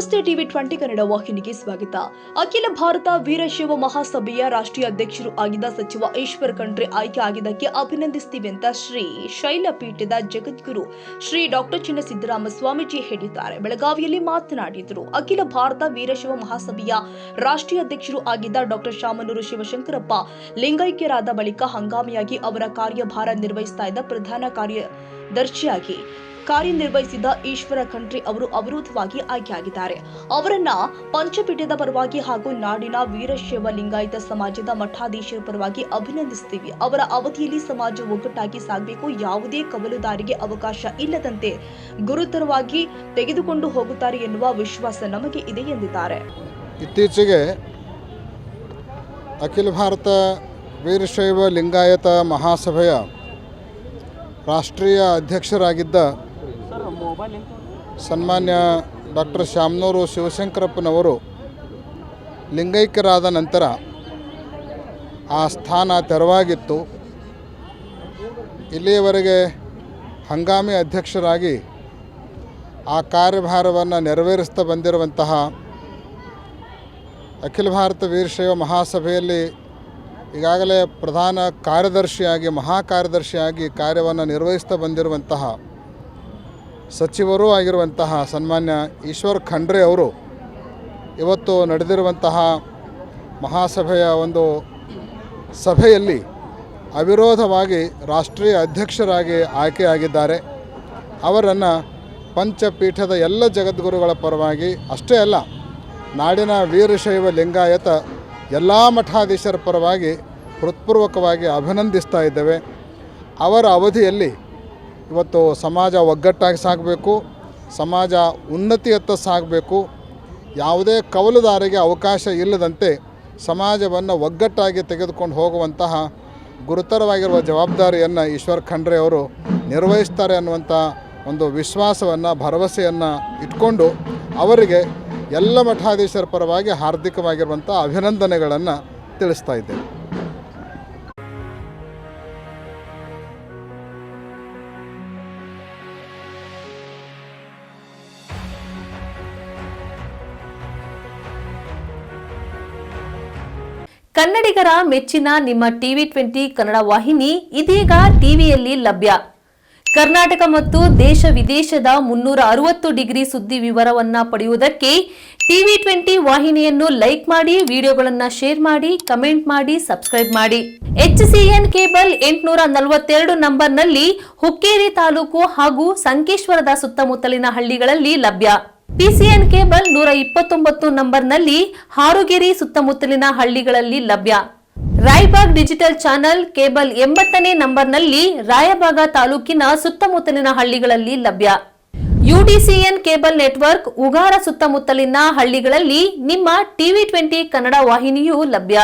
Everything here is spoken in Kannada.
ನಮಸ್ತೆ ಟಿವಿ 20 ಕನ್ನಡ ವಾಹಿನಿಗೆ ಸ್ವಾಗತ. ಅಖಿಲ ಭಾರತ ವೀರಶೈವ ಮಹಾಸಭೆಯ ರಾಷ್ಟ್ರೀಯ ಅಧ್ಯಕ್ಷರು ಆಗಿದ್ದ ಸಚಿವ ಈಶ್ವರ್ ಖಂಡ್ರೆ ಆಯ್ಕೆ ಆಗಿದ್ದಕ್ಕೆ ಅಭಿನಂದಿಸುತ್ತೀವಿ ಅಂತ ಶ್ರೀ ಶೈಲಪೀಠದ ಜಗದ್ಗುರು ಶ್ರೀ ಡಾಕ್ಟರ್ ಚಿನ್ನಸಿದ್ದರಾಮ ಸ್ವಾಮೀಜಿ ಹೇಳಿದ್ದಾರೆ. ಬೆಳಗಾವಿಯಲ್ಲಿ ಮಾತನಾಡಿದರು. ಅಖಿಲ ಭಾರತ ವೀರಶೈವ ಮಹಾಸಭೆಯ ರಾಷ್ಟ್ರೀಯ ಅಧ್ಯಕ್ಷರು ಆಗಿದ್ದ ಡಾಕ್ಟರ್ ಶಾಮನೂರು ಶಿವಶಂಕರಪ್ಪ ಲಿಂಗೈಕ್ಯರಾದ ಬಳಿಕ ಹಂಗಾಮಿಯಾಗಿ ಅವರ ಕಾರ್ಯಭಾರ ನಿರ್ವಹಿಸ್ತಾ ಇದ್ದ ಪ್ರಧಾನ ಕಾರ್ಯದರ್ಶಿಯಾಗಿ ಕಾರ್ಯನಿರ್ವಹಿಸಿದ ಈಶ್ವರ ಖಂಡ್ರೆ ಅವರು ಅವಿರೋಧವಾಗಿ ಆಯ್ಕೆಯಾಗಿದ್ದಾರೆ. ಅವರನ್ನ ಪಂಚಪೀಠದ ಪರವಾಗಿ ಹಾಗೂ ನಾಡಿನ ವೀರಶೈವ ಲಿಂಗಾಯತ ಸಮಾಜದ ಮಠಾಧೀಶರ ಪರವಾಗಿ ಅಭಿನಂದಿಸುತ್ತೀವಿ. ಅವರ ಅವಧಿಯಲ್ಲಿ ಸಮಾಜ ಒಗ್ಗಟ್ಟಾಗಿ ಸಾಗಬೇಕು, ಯಾವುದೇ ಕವಲುದಾರಿಗೆ ಅವಕಾಶ ಇಲ್ಲದಂತೆ ಗುರುತರವಾಗಿ ತೆಗೆದುಕೊಂಡು ಹೋಗುತ್ತಾರೆ ಎನ್ನುವ ವಿಶ್ವಾಸ ನಮಗೆ ಇದೆ ಎಂದಿದ್ದಾರೆ. ಇತ್ತೀಚೆಗೆ ಅಖಿಲ ಭಾರತ ವೀರಶೈವ ಲಿಂಗಾಯತ ಮಹಾಸಭೆಯ ರಾಷ್ಟ್ರೀಯ ಅಧ್ಯಕ್ಷರಾಗಿದ್ದ ಸನ್ಮಾನ್ಯ ಡಾಕ್ಟರ್ ಶಾಮನೂರು ಶಿವಶಂಕರಪ್ಪನವರು ಲಿಂಗೈಕ್ಯರಾದ ನಂತರ ಆ ಸ್ಥಾನ ತೆರವಾಗಿತ್ತು. ಇಲ್ಲಿಯವರೆಗೆ ಹಂಗಾಮಿ ಅಧ್ಯಕ್ಷರಾಗಿ ಆ ಕಾರ್ಯಭಾರವನ್ನು ನೆರವೇರಿಸ್ತಾ ಬಂದಿರುವಂತಹ ಅಖಿಲ ಭಾರತ ವೀರಶೈವ ಮಹಾಸಭೆಯಲ್ಲಿ ಈಗಾಗಲೇ ಪ್ರಧಾನ ಕಾರ್ಯದರ್ಶಿಯಾಗಿ ಮಹಾಕಾರ್ಯದರ್ಶಿಯಾಗಿ ಕಾರ್ಯವನ್ನು ನಿರ್ವಹಿಸ್ತಾ ಬಂದಿರುವಂತಹ ಸಚಿವರೂ ಆಗಿರುವಂತಹ ಸನ್ಮಾನ್ಯ ಈಶ್ವರ್ ಖಂಡ್ರೆ ಅವರು ಇವತ್ತು ನಡೆದಿರುವಂತಹ ಮಹಾಸಭೆಯ ಒಂದು ಸಭೆಯಲ್ಲಿ ಅವಿರೋಧವಾಗಿ ರಾಷ್ಟ್ರೀಯ ಅಧ್ಯಕ್ಷರಾಗಿ ಆಯ್ಕೆಯಾಗಿದ್ದಾರೆ. ಅವರನ್ನು ಪಂಚಪೀಠದ ಎಲ್ಲ ಜಗದ್ಗುರುಗಳ ಪರವಾಗಿ ಅಷ್ಟೇ ಅಲ್ಲ, ನಾಡಿನ ವೀರಶೈವ ಲಿಂಗಾಯತ ಎಲ್ಲ ಮಠಾಧೀಶರ ಪರವಾಗಿ ಹೃತ್ಪೂರ್ವಕವಾಗಿ ಅಭಿನಂದಿಸ್ತಾ ಇದ್ದೇವೆ. ಅವರ ಅವಧಿಯಲ್ಲಿ ಇವತ್ತು ಸಮಾಜ ಒಗ್ಗಟ್ಟಾಗಿ ಸಾಗಬೇಕು, ಸಮಾಜ ಉನ್ನತಿಯತ್ತ ಸಾಗಬೇಕು, ಯಾವುದೇ ಕವಲುದಾರಿಗೆ ಅವಕಾಶ ಇಲ್ಲದಂತೆ ಸಮಾಜವನ್ನು ಒಗ್ಗಟ್ಟಾಗಿ ತೆಗೆದುಕೊಂಡು ಹೋಗುವಂತಹ ಗುರುತರವಾಗಿರುವ ಜವಾಬ್ದಾರಿಯನ್ನು ಈಶ್ವರ್ ಖಂಡ್ರೆ ಅವರು ನಿರ್ವಹಿಸ್ತಾರೆ ಅನ್ನುವಂಥ ಒಂದು ವಿಶ್ವಾಸವನ್ನು ಭರವಸೆಯನ್ನು ಇಟ್ಕೊಂಡು ಅವರಿಗೆ ಎಲ್ಲ ಮಠಾಧೀಶರ ಪರವಾಗಿ ಹಾರ್ದಿಕವಾಗಿರುವಂಥ ಅಭಿನಂದನೆಗಳನ್ನು ತಿಳಿಸ್ತಾ ಇದ್ದೇವೆ. ಕನ್ನಡಿಗರ ಮೆಚ್ಚಿನ ನಿಮ್ಮ ಟಿವಿ 20 ಕನ್ನಡ ವಾಹಿನಿ ಇದೀಗ ಟಿವಿಯಲ್ಲಿ ಲಭ್ಯ. ಕರ್ನಾಟಕ ಮತ್ತು ದೇಶ ವಿದೇಶದ 360 ಡಿಗ್ರಿ ಸುದ್ದಿ ವಿವರವನ್ನ ಪಡೆಯುವುದಕ್ಕೆ ಟಿವಿ 20 ವಾಹಿನಿಯನ್ನು ಲೈಕ್ ಮಾಡಿ, ವಿಡಿಯೋಗಳನ್ನು ಶೇರ್ ಮಾಡಿ, ಕಮೆಂಟ್ ಮಾಡಿ, ಸಬ್ಸ್ಕ್ರೈಬ್ ಮಾಡಿ. HCN ಕೇಬಲ್ 842 ನಂಬರ್ನಲ್ಲಿ ಹುಕ್ಕೇರಿ ತಾಲೂಕು ಹಾಗೂ ಸಂಕೇಶ್ವರದ ಸುತ್ತಮುತ್ತಲಿನ ಹಳ್ಳಿಗಳಲ್ಲಿ ಲಭ್ಯ. PCN ಕೇಬಲ್ 129 ನಂಬರ್ನಲ್ಲಿ ಹಾರುಗೆರೆ ಸುತ್ತಮುತ್ತಲಿನ ಹಳ್ಳಿಗಳಲ್ಲಿ ಲಭ್ಯ. ರಾಯಬಾಗ್ ಡಿಜಿಟಲ್ ಚಾನೆಲ್ ಕೇಬಲ್ 80ನೇ ನಂಬರ್ನಲ್ಲಿ ರಾಯಬಾಗ ತಾಲೂಕಿನ ಸುತ್ತಮುತ್ತಲಿನ ಹಳ್ಳಿಗಳಲ್ಲಿ ಲಭ್ಯ. UDCN ಕೇಬಲ್ ನೆಟ್ವರ್ಕ್ ಉಗಾರ ಸುತ್ತಮುತ್ತಲಿನ ಹಳ್ಳಿಗಳಲ್ಲಿ ನಿಮ್ಮ ಟಿವಿ 20 ಕನ್ನಡ ವಾಹಿನಿಯೂ ಲಭ್ಯ.